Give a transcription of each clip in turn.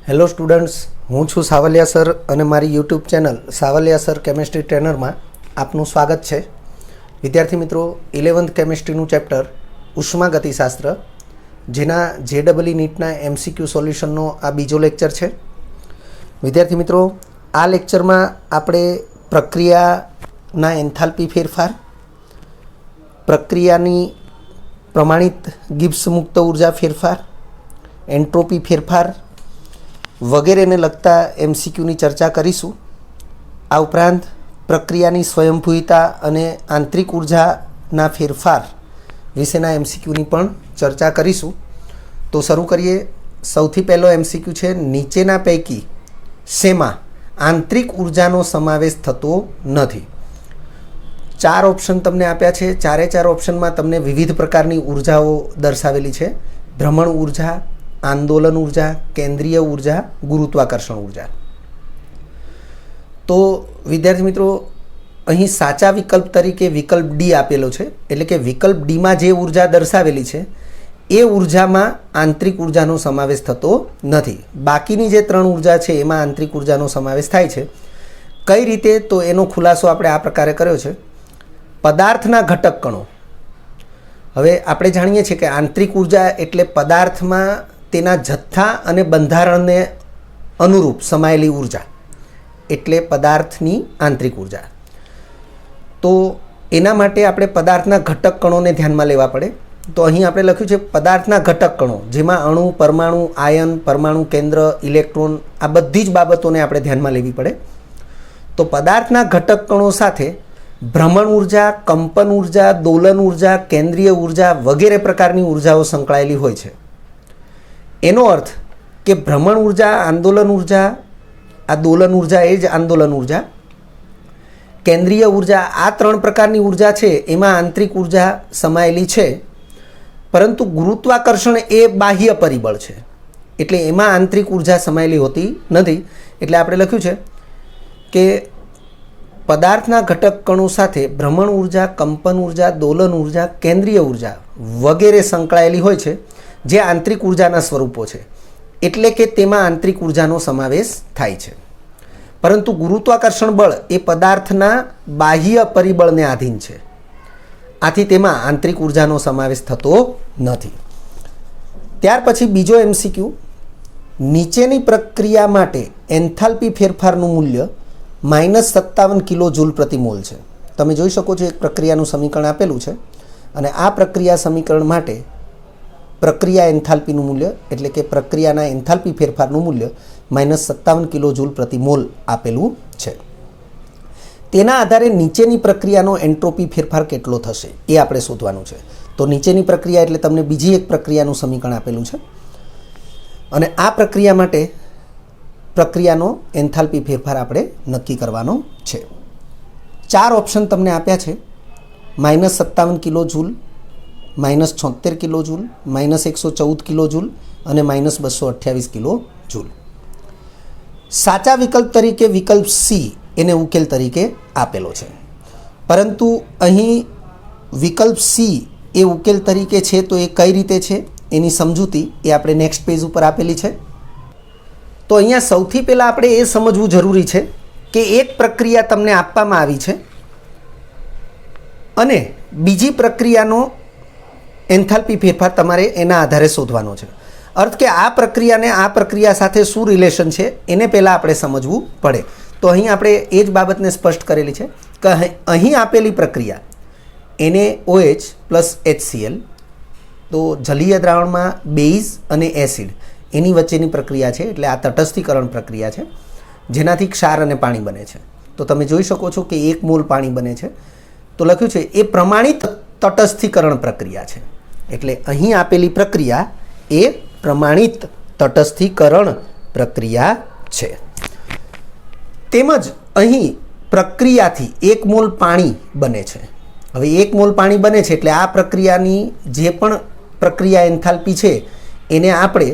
Hello students, હું છું Savaliya sir અને મારી YouTube channel Savaliya sir chemistry ટ્રેનરમાં આપનું સ્વાગત છે. વિદ્યાર્થી મિત્રો, 11th કેમેસ્ટ્રીનું ચેપ્ટર ઉષ્માગતિશાસ્ત્ર, જેના JEE નીટના MCQ સોલ્યુશનનો આ બીજો લેક્ચર છે. વિદ્યાર્થી મિત્રો, આ લેક્ચરમાં આપણે પ્રક્રિયાના એન્થાલ્પી ફેરફાર, પ્રક્રિયાની પ્રમાણિત ગિબ્સ મુક્ત ઉર્જા ફેરફાર, એન્ટ્રોપી ફેરફાર વગેરેને લગતા MCQની ચર્ચા કરીશું. આ ઉપરાંત પ્રક્રિયાની સ્વયંભૂતા અને આંતરિક ઉર્જાના ફેરફાર વિશેના MCQની પણ ચર્ચા કરીશું. તો શરૂ કરીએ. સૌથી પહેલો MCQ છે, નીચેના પૈકી શેમાં આંતરિક ઉર્જાનો સમાવેશ થતો નથી? 4 ઓપ્શન તમને આપ્યા છે. ચારે 4 ઓપ્શનમાં તમને વિવિધ પ્રકારની ઉર્જાઓ દર્શાવેલી છે. ભ્રમણ ઉર્જા, આંદોલન ઉર્જા, કેન્દ્રીય ઉર્જા, ગુરુત્વાકર્ષણ ઉર્જા. તો વિદ્યાર્થી મિત્રો, અહીં સાચા વિકલ્પ તરીકે વિકલ્પ ડી આપેલો છે. એટલે કે વિકલ્પ ડીમાં જે ઉર્જા દર્શાવેલી છે એ ઉર્જામાં આંતરિક ઉર્જાનો સમાવેશ થતો નથી. બાકીની જે 3 ઉર્જા છે એમાં આંતરિક ઉર્જાનો સમાવેશ થાય છે. કઈ રીતે? તો એનો ખુલાસો આપણે આ પ્રકારે કર્યો છે. પદાર્થના ઘટક કણો. હવે આપણે જાણીએ છીએ કે આંતરિક ઉર્જા એટલે પદાર્થમાં તેના જથ્થા અને બંધારણને અનુરૂપ સમાયેલી ઉર્જા, એટલે પદાર્થની આંતરિક ઉર્જા. તો એના માટે આપણે પદાર્થના ઘટક કણોને ધ્યાનમાં લેવા પડે. તો અહીં આપણે લખ્યું છે પદાર્થના ઘટક કણો, જેમાં અણુ, પરમાણુ, આયન, પરમાણુ કેન્દ્ર, ઇલેક્ટ્રોન, આ બધી જ બાબતોને આપણે ધ્યાનમાં લેવી પડે. તો પદાર્થના ઘટક કણો સાથે ભ્રમણ ઉર્જા, કંપન ઉર્જા, દોલન ઉર્જા, કેન્દ્રીય ઉર્જા વગેરે પ્રકારની ઉર્જાઓ સંકળાયેલી હોય છે. એનો અર્થ કે ભ્રમણ ઉર્જા, આંદોલન ઉર્જા, આ દોલન ઉર્જા એ જ આંદોલન ઉર્જા, કેન્દ્રીય ઉર્જા, આ 3 પ્રકારની ઉર્જા છે એમાં આંતરિક ઉર્જા સમાયેલી છે. પરંતુ ગુરુત્વાકર્ષણ એ બાહ્ય પરિબળ છે, એટલે એમાં આંતરિક ઉર્જા સમાયેલી હોતી નથી. એટલે આપણે લખ્યું છે કે પદાર્થના ઘટક કણો સાથે ભ્રમણ ઉર્જા, કંપન ઉર્જા, દોલન ઉર્જા, કેન્દ્રીય ઉર્જા વગેરે સંકળાયેલી હોય છે, જે આંતરિક ઉર્જાના સ્વરૂપો છે. એટલે કે તેમાં આંતરિક ઉર્જાનો સમાવેશ થાય છે. પરંતુ ગુરુત્વાકર્ષણ બળ એ પદાર્થના બાહ્ય પરિબળને આધીન છે. આથી તેમાં આંતરિક ઉર્જાનો સમાવેશ થતો નથી. ત્યાર પછી બીજો MCQ, નીચેની પ્રક્રિયા માટે એન્થાલ્પી ફેરફારનું મૂલ્ય -57 કિલો જૂલ પ્રતિ મોલ છે. તમે જોઈ શકો છો એક પ્રક્રિયાનું સમીકરણ આપેલું છે અને આ પ્રક્રિયા સમીકરણ માટે પ્રક્રિયા એન્થાલ્પીનું મૂલ્ય, એટલે કે પ્રક્રિયાના એન્થાલ્પી ફેરફારનું મૂલ્ય -57 કિલો જૂલ પ્રતિ મોલ આપેલું છે. તેના આધારે નીચેની પ્રક્રિયાનો એન્ટ્રોપી ફેરફાર કેટલો થશે એ આપણે શોધવાનું છે. તો નીચેની પ્રક્રિયા એટલે તમને બીજી એક પ્રક્રિયાનું સમીકરણ આપેલું છે અને આ પ્રક્રિયા માટે પ્રક્રિયાનો એન્થાલ્પી ફેરફાર આપણે નક્કી કરવાનો છે. 4 ઓપ્શન તમને આપ્યા છે: -57 kilo joule, -76 kilo joule, -114 kilo joule અને -228 કિલો જૂલ. સાચા વિકલ્પ તરીકે વિકલ્પ સી એને ઉકેલ તરીકે આપેલો છે. પરંતુ અહીં વિકલ્પ સી એ ઉકેલ તરીકે છે તો એ કઈ રીતે છે એની સમજૂતી એ આપણે નેક્સ્ટ પેજ ઉપર આપેલી છે. તો અહીંયા સૌથી પહેલાં આપણે એ સમજવું જરૂરી છે કે એક પ્રક્રિયા તમને આપવામાં આવી છે અને બીજી પ્રક્રિયાનો એન્થાલ્પી ફેરફાર તમારે એના આધારે શોધવાનો છે. અર્થ કે આ પ્રક્રિયાને આ પ્રક્રિયા સાથે શું રિલેશન છે એને પહેલાં આપણે સમજવું પડે. તો અહીં આપણે એ જ બાબતને સ્પષ્ટ કરેલી છે કે અહીં આપેલી પ્રક્રિયા NaOH પ્લસ HCl, તો જલીય દ્રાવણમાં બેઝ અને એસિડ એની વચ્ચેની પ્રક્રિયા છે. એટલે આ તટસ્થીકરણ પ્રક્રિયા છે જેનાથી ક્ષાર અને પાણી બને છે. તો તમે જોઈ શકો છો કે 1 મોલ પાણી બને છે. તો લખ્યું છે એ પ્રમાણિત તટસ્થીકરણ પ્રક્રિયા છે. એટલે અહીં આપેલી પ્રક્રિયા એ પ્રમાણિત તટસ્થીકરણ પ્રક્રિયા છે. તેમજ અહીં પ્રક્રિયાથી 1 મોલ પાણી બને છે. હવે 1 મોલ પાણી બને છે એટલે આ પ્રક્રિયાની જે પણ પ્રક્રિયા એન્થાલ્પી છે એને આપણે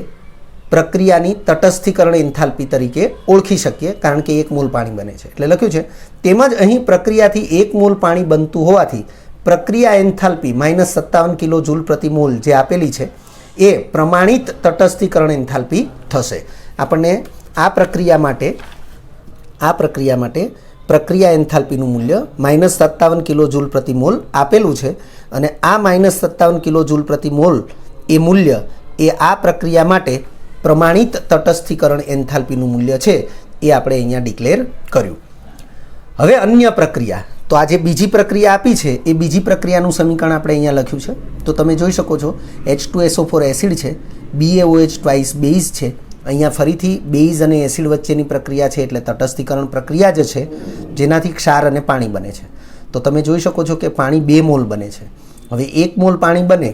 પ્રક્રિયાની તટસ્થીકરણ એન્થાલ્પી તરીકે ઓળખી શકીએ, કારણ કે 1 મોલ પાણી બને છે. એટલે લખ્યું છે તેમજ અહીં પ્રક્રિયાથી 1 મોલ પાણી બનતું હોવાથી પ્રક્રિયા એન્થાલ્પી -57 કિલો જૂલ પ્રતિ મોલ જે આપેલી છે એ પ્રમાણિત તટસ્થીકરણ એન્થાલ્પી થશે. આપણને આ પ્રક્રિયા માટે પ્રક્રિયા એન્થાલ્પીનું મૂલ્ય -57 કિલો જૂલ પ્રતિ મોલ આપેલું છે અને આ -57 કિલો જૂલ પ્રતિ મોલ એ મૂલ્ય એ આ પ્રક્રિયા માટે પ્રમાણિત તટસ્થીકરણ એન્થાલ્પીનું મૂલ્ય છે એ આપણે અહીંયા ડિક્લેર કર્યું. હવે અન્ય પ્રક્રિયા, તો આ જે બીજી પ્રક્રિયા આપી છે એ બીજી પ્રક્રિયાનું સમીકરણ આપણે અહીંયા લખ્યું છે. તો તમે જોઈ શકો છો H2SO4 એસિડ છે, BaOH ટ્વાઇસ બેઝ છે. અહીંયા ફરીથી બેઝ અને એસિડ વચ્ચેની પ્રક્રિયા છે એટલે તટસ્થીકરણ પ્રક્રિયા જ છે જેનાથી ક્ષાર અને પાણી બને છે. તો તમે જોઈ શકો છો કે પાણી 2 મોલ બને છે. હવે 1 મોલ પાણી બને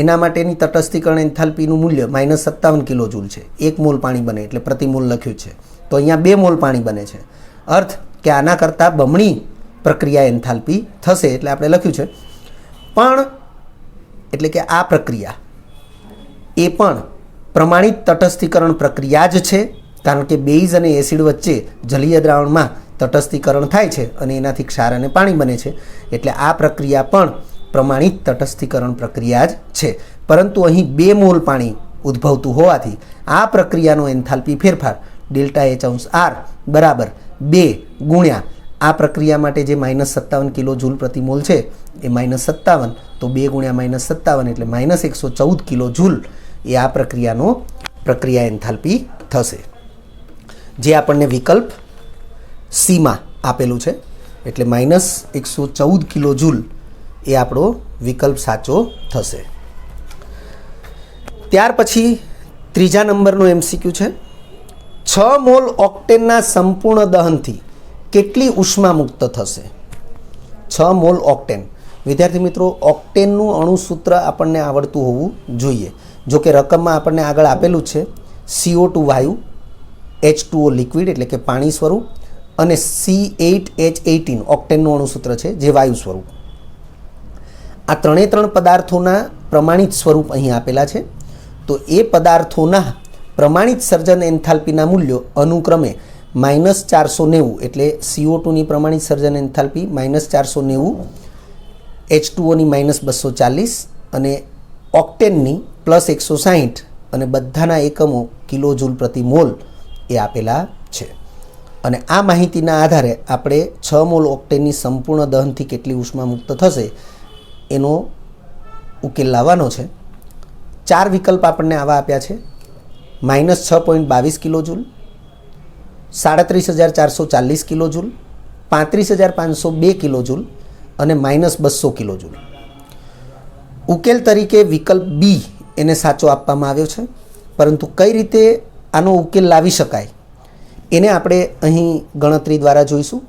એના માટેની તટસ્થીકરણ એન્થાલ્પીનું મૂલ્ય -57 કિલો જૂલ છે. 1 મોલ પાણી બને એટલે પ્રતિ મોલ લખ્યું છે. તો અહીંયા 2 મોલ પાણી બને છે. અર્થ કે આના કરતાં બમણી પ્રક્રિયા એન્થાલ્પી થશે એટલે આપણે લખ્યું છે. પણ એટલે કે આ પ્રક્રિયા એ પણ પ્રમાણિત તટસ્થીકરણ પ્રક્રિયા જ છે, કારણ કે બેઝ અને એસિડ વચ્ચે જલીય દ્રાવણમાં તટસ્થીકરણ થાય છે અને એનાથી ક્ષાર અને પાણી બને છે. એટલે આ પ્રક્રિયા પણ પ્રમાણિત તટસ્થીકરણ પ્રક્રિયા જ છે. પરંતુ અહીં 2 મોલ પાણી ઉદ્ભવતું હોવાથી આ પ્રક્રિયાનો એન્થાલ્પી ફેરફાર ΔH_R બરાબર 2 ગુણ્યા આ પ્રક્રિયા માટે જે -57 કિલો જૂલ પ્રતિ મોલ છે એ -57, તો 2 ગુણ્યા -57 એટલે -114 કિલો જૂલ એ આ પ્રક્રિયાનો પ્રક્રિયા એન્થાલ્પી થશે, જે આપણને વિકલ્પ સીમાં આપેલું છે. એટલે -114 કિલો જૂલ એ આપણો વિકલ્પ સાચો થશે. ત્યાર પછી ત્રીજા નંબરનો MCQ છે, 6 મોલ ઓક્ટેનના સંપૂર્ણ દહનથી કેટલી ઉષ્મા મુક્ત થશે? 6 મોલ ઓક્ટેન. વિદ્યાર્થી મિત્રો, ઓક્ટેનનું અણુસૂત્ર આપણને આવડતું હોવું જોઈએ. જો કે રકમમાં આપણને આગળ આપેલું જ છે CO2 વાયુ, H2O લિક્વિડ એટલે કે પાણી સ્વરૂપ અને C8H18 ઓક્ટેનનું અણુસૂત્ર છે જે વાયુ સ્વરૂપ. આ ત્રણે પદાર્થોના પ્રમાણિત સ્વરૂપ અહીં આપેલા છે. તો એ પદાર્થોના પ્રમાણિત સર્જન એન્થાલ્પીના મૂલ્યો અનુક્રમે -490 એટલે CO2ની પ્રમાણિત સર્જન એન્થાલ્પી -490, H2Oની -240 અને ઓક્ટેનની +160 અને બધાના એકમો કિલો જૂલ પ્રતિ મોલ એ આપેલા છે. અને આ માહિતીના આધારે આપણે 6 મોલ ઓક્ટેનની સંપૂર્ણ દહનથી કેટલી ઉષ્મા મુક્ત થશે એનો ઉકેલ લાવવાનો છે. 4 વિકલ્પ આપણને આવા આપ્યા છે: -6.22 kilo joule, 37,440 kilo joule, 35,502 kilo joule અને -200 કિલો જૂલ. ઉકેલ તરીકે વિકલ્પ બી એને સાચો આપવામાં આવ્યો છે, પરંતુ કઈ રીતે આનો ઉકેલ લાવી શકાય એને આપણે અહીં ગણતરી દ્વારા જોઈશું.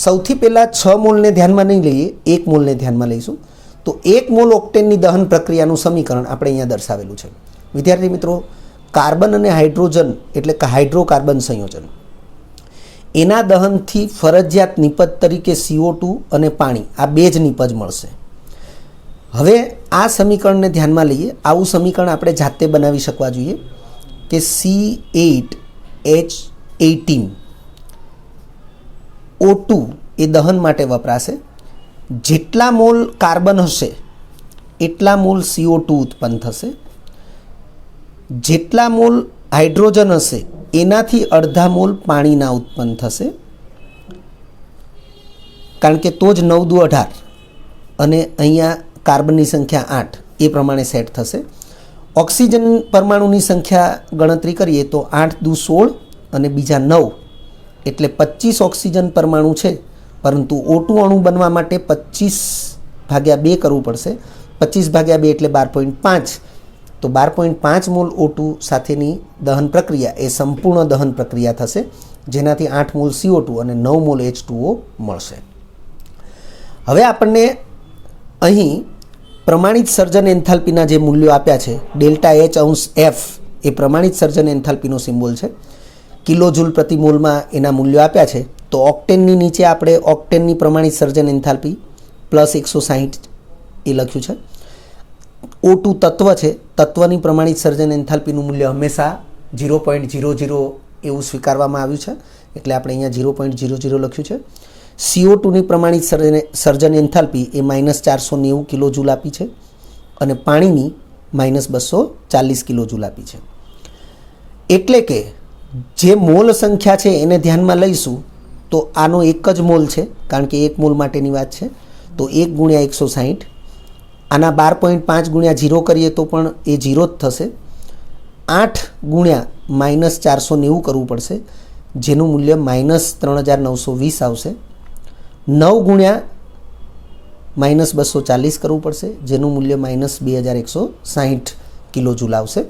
સૌથી પહેલાં 6 મોલને ધ્યાનમાં નહીં લઈએ, 1 મોલને ધ્યાનમાં લઈશું. તો 1 મોલ ઓક્ટેનની દહન પ્રક્રિયાનું સમીકરણ આપણે અહીંયા દર્શાવેલું છે. વિદ્યાર્થી મિત્રો, કાર્બન અને હાઇડ્રોજન એટલે કે હાઇડ્રોકાર્બન સંયોજન, એના દહનથી ફરજિયાત નિપજ તરીકે CO2 અને પાણી આ 2 જ નિપજ મળશે. હવે આ સમીકરણને ધ્યાનમાં લઈએ. આવું સમીકરણ આપણે જાતે બનાવી શકવા જોઈએ કે C8H18 O2 એ દહન માટે વપરાશે. જેટલા મોલ કાર્બન હશે એટલા મોલ CO2 ઉત્પન્ન થશે. જેટલા મોલ હાઇડ્રોજન હશે એનાથી અડધા મોલ પાણીના ઉત્પન્ન થશે, કારણ કે તો જ 9 દુ 18 અને અહીંયા કાર્બનની સંખ્યા 8 એ પ્રમાણે સેટ થશે. ઓક્સિજન પરમાણુની સંખ્યા ગણતરી કરીએ તો 8 દુ 16 અને બીજા 9 એટલે 25 ઓક્સિજન પરમાણુ છે, પરંતુ O2 અણુ બનવા માટે 25/2 કરવું પડશે. 25/2 એટલે 12.5. તો 12.5 મોલ O2 સાથેની દહન પ્રક્રિયા એ સંપૂર્ણ દહન પ્રક્રિયા થશે, જેનાથી 8 મોલ CO2 અને 9 મોલ H2O મળશે. હવે આપણને અહીં પ્રમાણિત સર્જન એન્થાલ્પીના જે મૂલ્યો આપ્યા છે, ΔH_F એ પ્રમાણિત સર્જન એન્થાલ્પીનો સિમ્બોલ છે. કિલો જૂલ પ્રતિ મોલમાં એના મૂલ્યો આપ્યા છે. તો ઓક્ટેનની નીચે આપણે ઓક્ટેનની પ્રમાણિત સર્જન એન્થાલ્પી +160 એ લખ્યું છે. O2 તત્વ છે, તત્વની પ્રમાણિત સર્જન એન્થાલ્પીનું મૂલ્ય હંમેશા 0.00 એવું સ્વીકારવામાં આવ્યું છે, એટલે આપણે અહીંયા 0.00 લખ્યું છે. CO2ની પ્રમાણિત સર્જન એન્થાલ્પી એ -490 કિલો જૂલ આપી છે અને પાણીની -240 કિલો જૂલ આપી છે. એટલે કે જે મોલ સંખ્યા છે એને ધ્યાનમાં લઈશું તો આનો એક જ મોલ છે, કારણ કે એક મોલ માટેની વાત છે, તો 1 ગુણ્યા 160. આના 12.5 ગુણ્યા 0 કરીએ તો પણ એ 0 જ થશે. 8 ગુણ્યા -490 કરવું પડશે, જેનું મૂલ્ય -3920 આવશે. 9 ગુણ્યા -240 કરવું પડશે, જેનું મૂલ્ય -2160 કિલો જૂલ આવશે.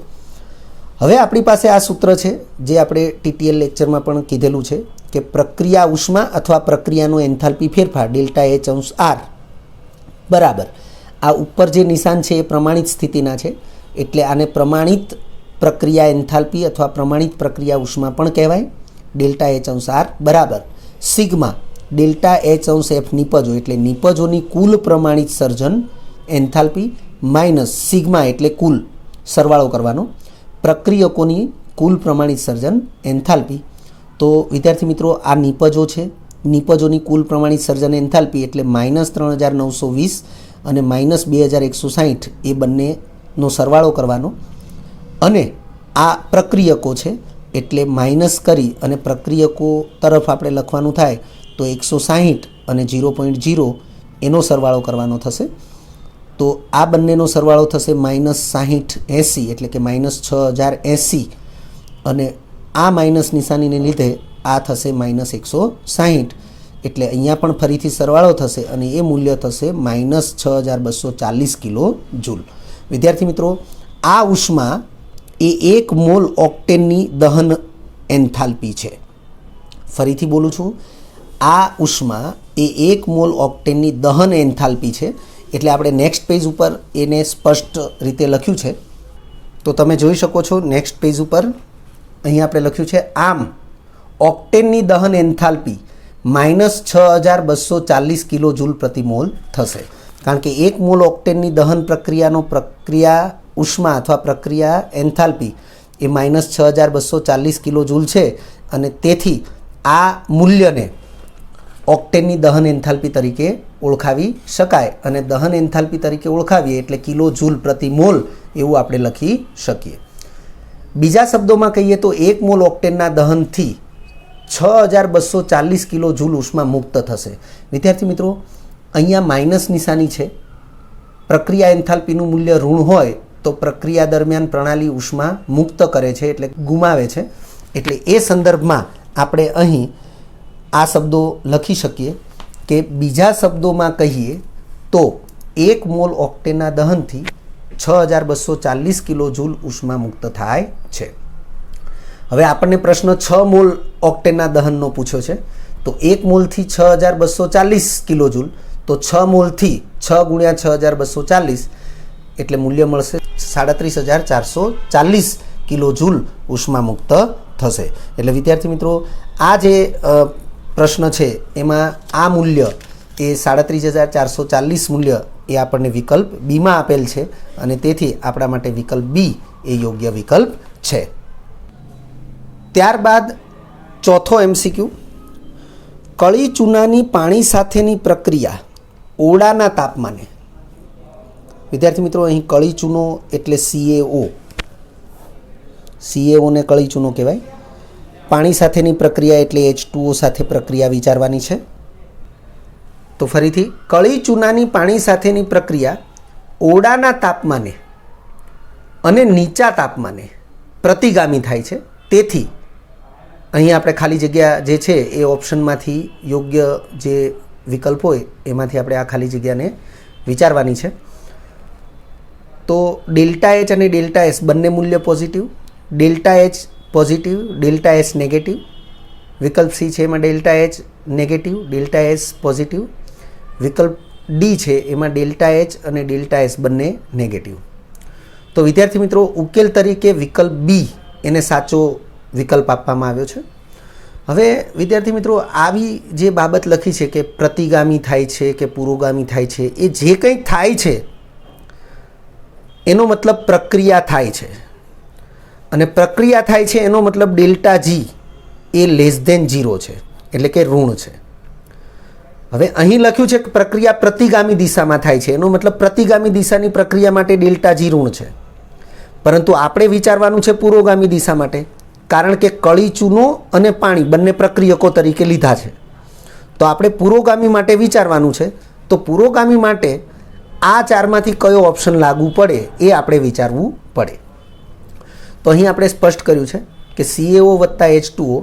હવે આપણી પાસે આ સૂત્ર છે જે આપણે TTL લેક્ચરમાં પણ કીધેલું છે કે પ્રક્રિયા ઉષ્મા અથવા પ્રક્રિયાનો એન્થાલ્પી ફેરફાર ΔH_R બરાબર આ ઉપર જે નિશાન છે એ પ્રમાણિત સ્થિતિના છે, એટલે આને પ્રમાણિત પ્રક્રિયા એન્થાલ્પી અથવા પ્રમાણિત પ્રક્રિયા ઉષ્મા પણ કહેવાય. ΔH_R બરાબર સિગ્મા ΔH_F નિપજો એટલે નિપજોની કુલ પ્રમાણિત સર્જન એન્થાલ્પી માઇનસ સિગ્મા એટલે કુલ સરવાળો કરવાનો પ્રક્રિયકોની કુલ પ્રમાણિત સર્જન એન્થાલ્પી. તો વિદ્યાર્થી મિત્રો આ નિપજો છે, નિપજોની કુલ પ્રમાણિત સર્જન એન્થાલ્પી એટલે -3920 અને -2160 એ બંનેનો સરવાળો કરવાનો, અને આ પ્રક્રિયકો છે એટલે માઇનસ કરી અને પ્રક્રિયકો તરફ આપણે લખવાનું થાય તો 160 અને 0.0 એનો સરવાળો કરવાનો થશે. તો આ બંનેનો સરવાળો થશે -6080 એટલે કે -6080, અને આ માઇનસ નિશાનીને લીધે આ થશે -160 એટલે અહીંયા પણ ફરીથી સરવાળો થશે અને એ મૂલ્ય થશે -6240 કિલો જૂલ. વિદ્યાર્થી મિત્રો આ ઉષ્મા એ 1 મોલ ઓક્ટેનની દહન એન્થાલ્પી છે. ફરીથી બોલું છું, આ ઉષ્મા એ 1 મોલ ઓક્ટેનની દહન એન્થાલ્પી છે. એટલે આપણે નેક્સ્ટ પેજ ઉપર એને સ્પષ્ટ રીતે લખ્યું છે, તો તમે જોઈ શકો છો નેક્સ્ટ પેજ ઉપર અહીં આપણે લખ્યું છે આમ ઓક્ટેનની દહન એન્થાલ્પી -6240 કિલો જૂલ પ્રતિ મોલ થશે, કારણ કે 1 મોલ ઓક્ટેનની દહન પ્રક્રિયાનો પ્રક્રિયા ઉષ્મા અથવા પ્રક્રિયા એન્થાલ્પી એ -6240 કિલો જૂલ છે, અને તેથી આ મૂલ્યને ઓક્ટેનની દહન એન્થાલ્પી તરીકે ઓળખાવી શકાય, અને દહન એન્થાલ્પી તરીકે ઓળખાવીએ એટલે કિલો જૂલ પ્રતિ મોલ એવું આપણે લખી શકીએ. બીજા શબ્દોમાં કહીએ તો 1 મોલ ઓક્ટેનના દહનથી 6240 કિલો જૂલ ઉષ્મા મુક્ત થશે. વિદ્યાર્થી મિત્રો અહીંયા માઇનસ નિશાની છે, પ્રક્રિયા એન્થાલ્પીનું મૂલ્ય ઋણ હોય તો પ્રક્રિયા દરમિયાન પ્રણાલી ઉષ્મા મુક્ત કરે છે એટલે ગુમાવે છે, એટલે એ સંદર્ભમાં આપણે અહીં આ શબ્દો લખી શકીએ કે બીજા શબ્દોમાં કહીએ તો 1 મોલ ઓક્ટેનના દહનથી 6240 કિલો જૂલ ઉષ્મા મુક્ત થાય છે. હવે આપણને પ્રશ્ન 6 મોલ ઓક્ટેનના દહનનો પૂછ્યો છે, તો 1 મોલથી 6240 કિલો જૂલ, તો 6 મોલથી 6 ગુણ્યા 6240 એટલે મૂલ્ય મળશે 37440 કિલો જૂલ ઉષ્મા મુક્ત થશે. એટલે વિદ્યાર્થી મિત્રો આ જે પ્રશ્ન છે એમાં આ મૂલ્ય એ 37440 મૂલ્ય એ આપણને વિકલ્પ બીમાં આપેલ છે, અને તેથી આપણા માટે વિકલ્પ બી એ યોગ્ય વિકલ્પ છે. ત્યારબાદ ચોથો MCQ, કળી ચૂનાની પાણી સાથેની પ્રક્રિયા ઓરડાના તાપમાને. વિદ્યાર્થી મિત્રો અહીં કળી ચૂનો એટલે CaO ને કળી ચૂનો કહેવાય. પાણી સાથેની પ્રક્રિયા એટલે H2O સાથે પ્રક્રિયા વિચારવાની છે. તો ફરીથી કળી ચૂનાની પાણી સાથેની પ્રક્રિયા ઓરડાના તાપમાને અને નીચા તાપમાને પ્રતિગામી થાય છે. તેથી અહીં આપણે ખાલી જગ્યા જે છે એ ઓપ્શનમાંથી યોગ્ય જે વિકલ્પ હોય એમાંથી આપણે આ ખાલી જગ્યાને વિચારવાની છે. તો ΔH અને ΔS બંને મૂલ્ય positive, ΔH positive, ΔS negative. વિકલ્પ સી છે એમાં ΔH નેગેટિવ, ΔS પોઝિટિવ. વિકલ્પ ડી છે એમાં ΔH અને ΔS બંને નેગેટિવ. તો વિદ્યાર્થી મિત્રો ઉકેલ તરીકે વિકલ્પ બી એને સાચો વિકલ્પ આપવામાં આવ્યો છે. હવે વિદ્યાર્થી મિત્રો આવી જે બાબત લખી છે કે પ્રતિગામી થાય છે કે પુરોગામી થાય છે, એ જે કંઈ થાય છે એનો મતલબ પ્રક્રિયા થાય છે, અને પ્રક્રિયા થાય છે એનો મતલબ ΔG એ <0 છે એટલે કે ઋણ છે. હવે અહીં લખ્યું છે કે પ્રક્રિયા પ્રતિગામી દિશામાં થાય છે, એનો મતલબ પ્રતિગામી દિશાની પ્રક્રિયા માટે ΔG ઋણ છે, પરંતુ આપણે વિચારવાનું છે પુરોગામી દિશા માટે, કારણ કે કળી ચૂનો અને પાણી બંને પ્રક્રિયકો તરીકે લીધા છે. તો આપણે પુરોગામી માટે વિચારવાનું છે. તો પુરોગામી માટે આ ચારમાંથી કયો ઓપ્શન લાગુ પડે એ આપણે વિચારવું પડે. તો અહીં આપણે સ્પષ્ટ કર્યું છે કે CaO વત્તા H2O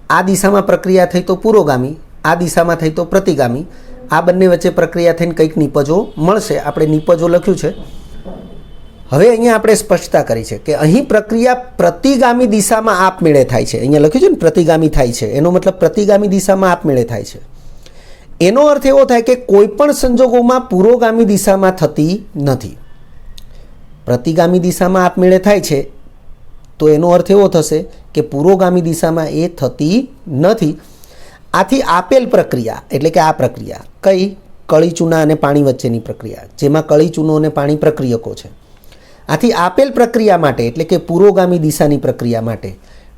આ દિશામાં પ્રક્રિયા થઈ તો પુરોગામી, આ દિશામાં થઈ તો પ્રતિગામી. આ બંને વચ્ચે પ્રક્રિયા થઈને કંઈક નિપજો મળશે. આપણે નિપજો લખ્યું છે. હવે અહીંયા આપણે સ્પષ્ટતા કરી છે કે અહીં પ્રક્રિયા પ્રતિગામી દિશામાં આપમેળે થાય છે. અહીંયા લખ્યું છે ને પ્રતિગામી થાય છે, એનો મતલબ પ્રતિગામી દિશામાં આપમેળે થાય છે. એનો અર્થ એવો થાય કે કોઈ પણ સંજોગોમાં પુરોગામી દિશામાં થતી નથી. પ્રતિગામી દિશામાં આપમેળે થાય છે તો એનો અર્થ એવો થશે કે પુરોગામી દિશામાં એ થતી નથી. આથી આપેલ પ્રક્રિયા એટલે કે આ પ્રક્રિયા કઈ કળી ચૂના અને પાણી વચ્ચેની પ્રક્રિયા, જેમાં કળી ચૂનો અને પાણી પ્રક્રિયકો છે. આથી આપેલ પ્રક્રિયા માટે એટલે કે પુરોગામી દિશાની પ્રક્રિયા માટે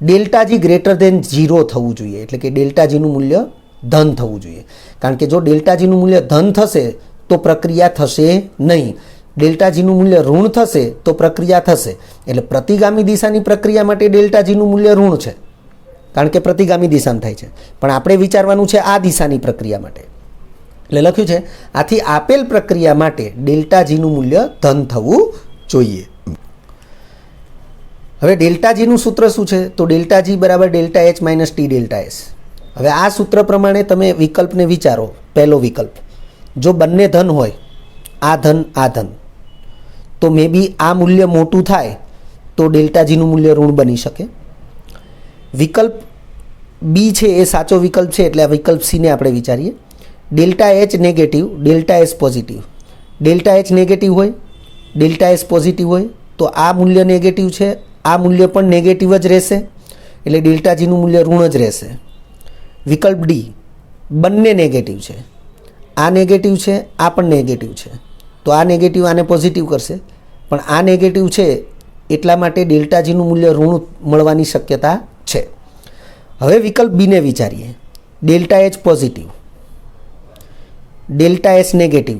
ડેલ્ટા જી ગ્રેટર ધેન 0 થવું જોઈએ. એટલે કે ડેલ્ટા જીનું મૂલ્ય ધન થવું જોઈએ. કારણ કે જો ડેલ્ટા જીનું મૂલ્ય ધન થશે તો પ્રક્રિયા થશે નહીં. ડેલ્ટા જીનું મૂલ્ય ઋણ થશે તો પ્રક્રિયા થશે. એટલે પ્રતિગામી દિશાની પ્રક્રિયા માટે ડેલ્ટા જીનું મૂલ્ય ઋણ છે, કારણ કે પ્રતિગામી દિશામાં થાય છે. પણ આપણે વિચારવાનું છે આ દિશાની પ્રક્રિયા માટે. એટલે લખ્યું છે આથી આપેલ પ્રક્રિયા માટે ડેલ્ટા જીનું મૂલ્ય ધન થવું જોઈએ. હવે ડેલ્ટા જીનું સૂત્ર શું છે? તો ડેલ્ટા જી બરાબર delta H minus T delta S. હવે આ સૂત્ર પ્રમાણે તમે વિકલ્પને વિચારો. પહેલો વિકલ્પ જો બંને ધન હોય, આ ધન, તો મે બી આ મૂલ્ય મોટું થાય તો ડેલ્ટા જીનું મૂલ્ય ઋણ બની શકે. વિકલ્પ બી છે એ સાચો વિકલ્પ છે, એટલે આ વિકલ્પ સીને આપણે વિચારીએ. Delta H negative, delta S positive. Delta H negative હોય, ડેલ્ટા એસ પોઝિટિવ હોય તો આ મૂલ્ય નેગેટિવ છે, આ મૂલ્ય પણ નેગેટિવ જ રહેશે. એટલે ડેલ્ટા જીનું મૂલ્ય ઋણ જ રહેશે. વિકલ્પ ડી બંને નેગેટિવ છે, આ નેગેટિવ છે, આ પણ નેગેટિવ છે. તો આ નેગેટિવ આને પોઝિટિવ કરશે, પણ આ નેગેટિવ છે એટલા માટે ડેલ્ટા જીનું મૂલ્ય ઋણ મળવાની શક્યતા છે. હવે વિકલ્પ બીને વિચારીએ. Delta H positive, delta S negative.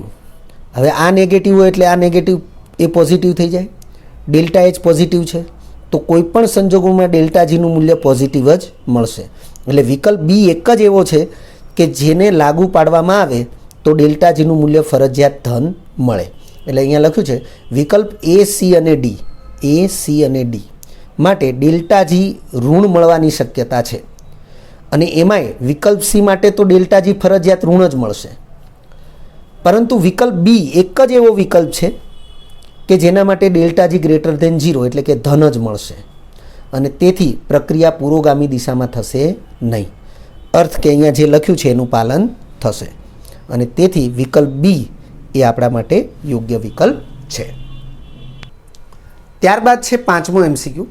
હવે આ નેગેટિવ હોય એટલે આ નેગેટિવ એ પોઝિટિવ થઈ જાય. ડેલ્ટા એચ પોઝિટિવ છે તો કોઈ પણ સંજોગોમાં ડેલ્ટા જીનું મૂલ્ય પોઝિટિવ જ મળશે. એટલે વિકલ્પ બી એક જ એવો છે કે જેને લાગુ પાડવામાં આવે તો ડેલ્ટા જીનું મૂલ્ય ફરજિયાત ધન મળે. એટલે અહીંયા લખ્યું છે વિકલ્પ એ, સી અને ડી, એ, સી અને ડી માટે ડેલ્ટા જી ઋણ મળવાની શક્યતા છે. અને એમાંય વિકલ્પ સી માટે તો ડેલ્ટા જી ફરજિયાત ઋણ જ મળશે. પરંતુ વિકલ્પ બી એક જ એવો વિકલ્પ છે કે જેના માટે ડેલ્ટા જી ગ્રેટર ધેન 0 એટલે કે ધન જ મળશે. અને તેથી પ્રક્રિયા પુરોગામી દિશામાં થશે નહીં. અર્થ કે અહીંયા જે લખ્યું છે એનું પાલન થશે. અને તેથી વિકલ્પ બી એ આપણા માટે યોગ્ય વિકલ્પ છે. ત્યારબાદ છે 5મો MCQ.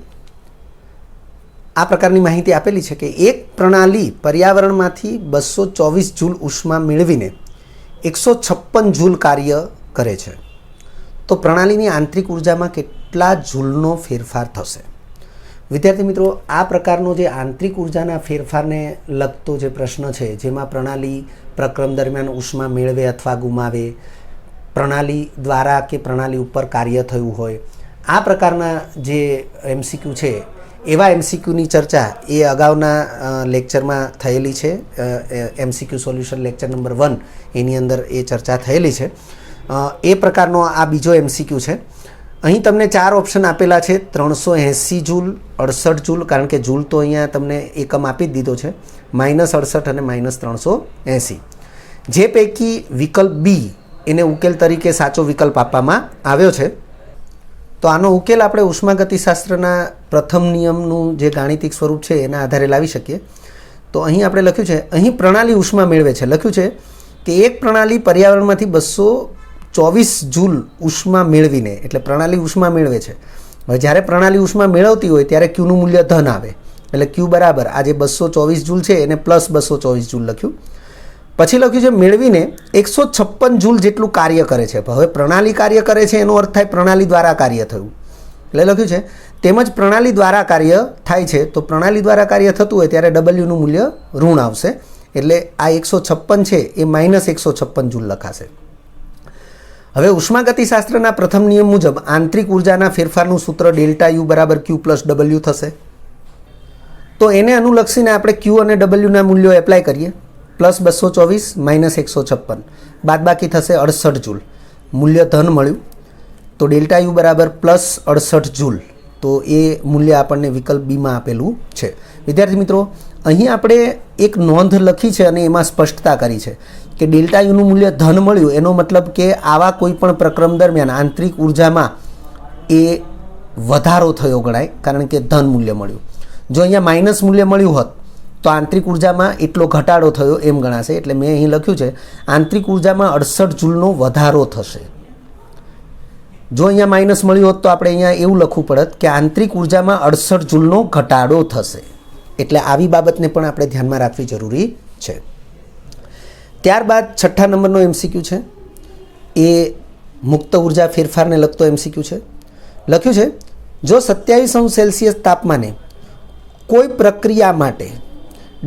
આ પ્રકારની માહિતી આપેલી છે કે એક પ્રણાલી પર્યાવરણમાંથી 224 જૂલ ઉષ્મા મેળવીને 156 જૂલ કાર્ય કરે છે. તો પ્રણાલીની આંતરિક ઉર્જામાં કેટલા જૂલનો ફેરફાર થશે? વિદ્યાર્થી મિત્રો, આ પ્રકારનો જે આંતરિક ઉર્જાના ફેરફારને લગતો જે પ્રશ્ન છે, જેમાં પ્રણાલી પ્રક્રમ દરમિયાન ઉષ્મા મેળવે અથવા ગુમાવે, પ્રણાલી દ્વારા કે પ્રણાલી ઉપર કાર્ય થયું હોય, આ પ્રકારના જે MCQ છે એવા MCQની ચર્ચા એ અગાઉના લેક્ચરમાં થયેલી છે. MCQ સોલ્યુશન લેક્ચર નંબર 1 એની અંદર એ ચર્ચા થયેલી છે. એ પ્રકારનો આ બીજો MCQ છે. અહીં તમને 4 ઓપ્શન આપેલા છે. 380 જૂલ, 68 જૂલ, કારણ કે જૂલ તો અહીંયા તમને એકમ આપી જ દીધો છે, -68 અને -380. જે પૈકી વિકલ્પ બી એને ઉકેલ તરીકે સાચો વિકલ્પ આપવામાં આવ્યો છે. તો આનો ઉકેલ આપણે ઉષ્માગતિશાસ્ત્રના પ્રથમ નિયમનું જે ગાણિતિક સ્વરૂપ છે એના આધારે લાવી શકીએ. તો અહીં આપણે લખ્યું છે, અહીં પ્રણાલી ઉષ્મા મેળવે છે. લખ્યું છે કે એક પ્રણાલી પર્યાવરણમાંથી 224 જૂલ ઉષ્મા મેળવીને, એટલે પ્રણાલી ઉષ્મા મેળવે છે. હવે જ્યારે પ્રણાલી ઉષ્મા મેળવતી હોય ત્યારે ક્યુનું મૂલ્ય ધન આવે. એટલે ક્યુ બરાબર આ જે 224 જૂલ છે એને +224 જૂલ લખ્યું. પછી લખ્યું છે મેળવીને 156 જૂલ જેટલું કાર્ય કરે છે. હવે પ્રણાલી કાર્ય કરે છે એનો અર્થ થાય પ્રણાલી દ્વારા કાર્ય થયું. એટલે લખ્યું છે તેમજ પ્રણાલી દ્વારા કાર્ય થાય છે. તો પ્રણાલી દ્વારા કાર્ય થતું હોય ત્યારે ડબલ્યુનું મૂલ્ય ઋણ આવશે. એટલે આ 156 છે એ -156 જૂલ લખાશે. હવે ઉષ્માગતિશાસ્ત્રના પ્રથમ નિયમ મુજબ આંતરિક ઉર્જાના ફેરફારનું સૂત્ર ΔU = Q + W થશે. તો એને અનુલક્ષીને આપણે ક્યુ અને ડબલ્યુના મૂલ્યો એપ્લાય કરીએ. +224 -156 બાદબાકી થશે 68 જૂલ. મૂલ્ય ધન મળ્યું તો ડેલ્ટા યુ બરાબર +68 જૂલ. તો એ મૂલ્ય આપણને વિકલ્પ બીમાં આપેલું છે. વિદ્યાર્થી મિત્રો, અહીં આપણે એક નોંધ લખી છે અને એમાં સ્પષ્ટતા કરી છે કે ડેલ્ટા યુનું મૂલ્ય ધન મળ્યું એનો મતલબ કે આવા કોઈ પણ પ્રક્રમ દરમિયાન આંતરિક ઉર્જામાં એ વધારો થયો ગણાય, કારણ કે ધન મૂલ્ય મળ્યું. જો અહીંયા માઇનસ મૂલ્ય મળ્યું હોત તો આંતરિક ઉર્જામાં એટલો ઘટાડો થયો એમ ગણાશે. એટલે મેં અહીં લખ્યું છે આંતરિક ઉર્જામાં 68 જૂલનો વધારો થશે. જો અહીંયા માઇનસ મળ્યું હોત તો આપણે અહીંયા એવું લખવું પડત કે આંતરિક ઉર્જામાં 68 જૂલનો ઘટાડો થશે. એટલે આવી બાબતને પણ આપણે ધ્યાનમાં રાખવી જરૂરી છે. ત્યારબાદ 6થા નંબરનો એમસીક્યુ છે, એ મુક્ત ઉર્જા ફેરફારને લગતો એમસીક્યુ છે. લખ્યું છે જો 27°C તાપમાને કોઈ પ્રક્રિયા માટે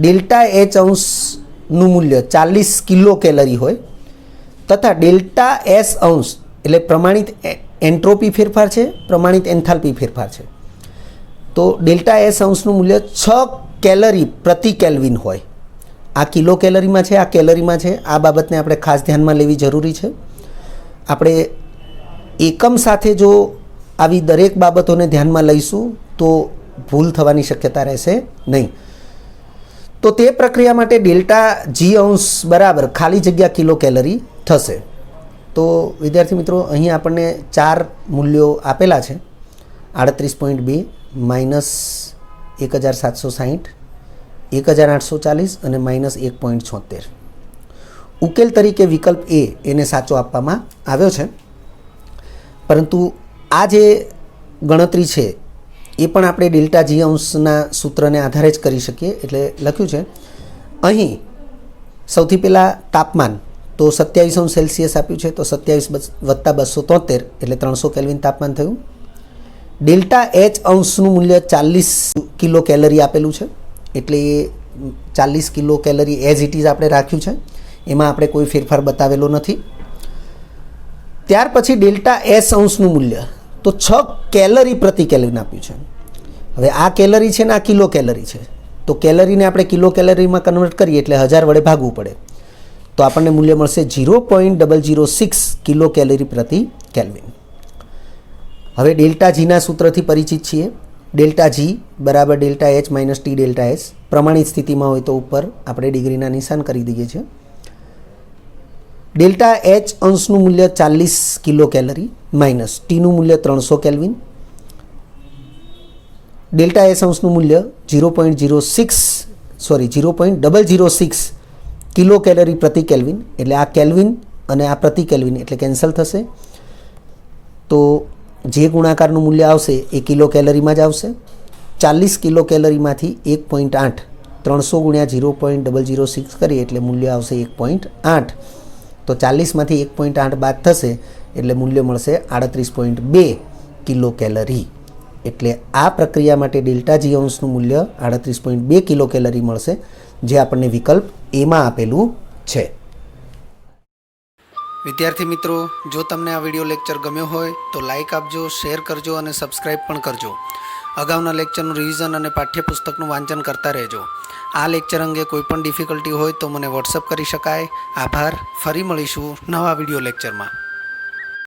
ડેલ્ટા એચ અંશનું મૂલ્ય 40 કિલો કેલરી હોય તથા ડેલ્ટા એસ અંશ એટલે પ્રમાણિત એન્ટ્રોપી ફેરફાર છે, પ્રમાણિત એન્થાલ્પી ફેરફાર છે, તો ડેલ્ટા એસ અંશનું મૂલ્ય 6 કેલરી પ્રતિ કેલ્વિન હોય. આ કિલો કેલરીમાં છે, આ કેલરીમાં છે. આ બાબતને આપણે ખાસ ધ્યાનમાં લેવી જરૂરી છે. આપણે એકમ સાથે જો આવી દરેક બાબતોને ધ્યાનમાં લઈશું તો ભૂલ થવાની શક્યતા રહેશે નહીં. તો તે પ્રક્રિયા માટે ડેલ્ટા જી અંશ બરાબર ખાલી જગ્યા કિલો કેલરી થશે. તો વિદ્યાર્થી મિત્રો, અહીં આપણને 4 મૂલ્યો આપેલા છે: 38.2 -1760, 1840 અને -1.76. ઉકેલ તરીકે વિકલ્પ એ એને સાચો આપવામાં આવ્યો છે, પરંતુ આ જે ગણતરી છે એ પણ આપણે ડેલ્ટા જી અંશના સૂત્રને આધારે જ કરી શકીએ. એટલે લખ્યું છે અહીં સૌથી પહેલાં તાપમાન તો 27°C આપ્યું છે, તો 27 + 273 એટલે 300 કેલ્વિન તાપમાન થયું. ડેલ્ટા એચ અંશનું મૂલ્ય 40 કિલો કેલરી આપેલું છે, એટલે એ 40 kilo calorie as it is આપણે રાખ્યું છે, એમાં આપણે કોઈ ફેરફાર બતાવેલો નથી. ત્યાર પછી ડેલ્ટા એસ અંશનું મૂલ્ય તો 6 કેલરી પ્રતિ કેલ્વિન આપ્યું છે. હવે આ કેલરી છે ને આ કિલો કેલરી છે, તો કેલરીને આપણે કિલો કેલરીમાં કન્વર્ટ કરીએ એટલે 1000 વડે ભાગવું પડે, તો આપણને મૂલ્ય મળશે 0.006 કિલો કેલરી પ્રતિ કેલ્વિન. હવે ડેલ્ટા જીના સૂત્રથી પરિચિત છીએ. ડેલ્ટા જી બરાબર delta H minus T delta S. પ્રમાણિત સ્થિતિમાં હોય તો ઉપર આપણે ડિગ્રીના નિશાન કરી દઈએ છીએ. ડેલ્ટા એચ અંશનું મૂલ્ય 40 કિલો કેલરી માઇનસ ટીનું મૂલ્ય 300 કેલ્વિન. ડેલ્ટા એસ અંશનું મૂલ્ય 0.006 કિલો કેલરી પ્રતિ કેલ્વિન. એટલે આ કેલ્વિન અને આ પ્રતિ કેલ્વિન એટલે કેન્સલ થશે, તો જે ગુણાકારનું મૂલ્ય આવશે એ કિલો કેલરીમાં જ આવશે. 40 કિલો કેલરીમાંથી 1.8 300 × 0.006 કરીએ એટલે મૂલ્ય આવશે 1.8. તો 40માંથી 1.8 બાદ થશે એટલે મૂલ્ય મળશે 38.2 કિલો કેલરી. એટલે આ પ્રક્રિયા માટે ડેલ્ટા જી અંશનું મૂલ્ય 38.2 કિલો કેલરી મળશે, જે આપણને વિકલ્પ એમાં આપેલું છે. વિદ્યાર્થી મિત્રો, જો તમને આ વિડીયો લેક્ચર ગમ્યો હોય તો લાઇક આપજો, શેર કરજો અને સબસ્ક્રાઈબ પણ કરજો. અગાઉના લેક્ચરનું રિવિઝન અને પાઠ્યપુસ્તકનું વાંચન કરતા રહેજો. આ લેક્ચર અંગે કોઈપણ ડિફિકલ્ટી હોય તો મને વોટ્સઅપ કરી શકાય. આભાર. ફરી મળીશું નવા વિડીયો લેક્ચરમાં.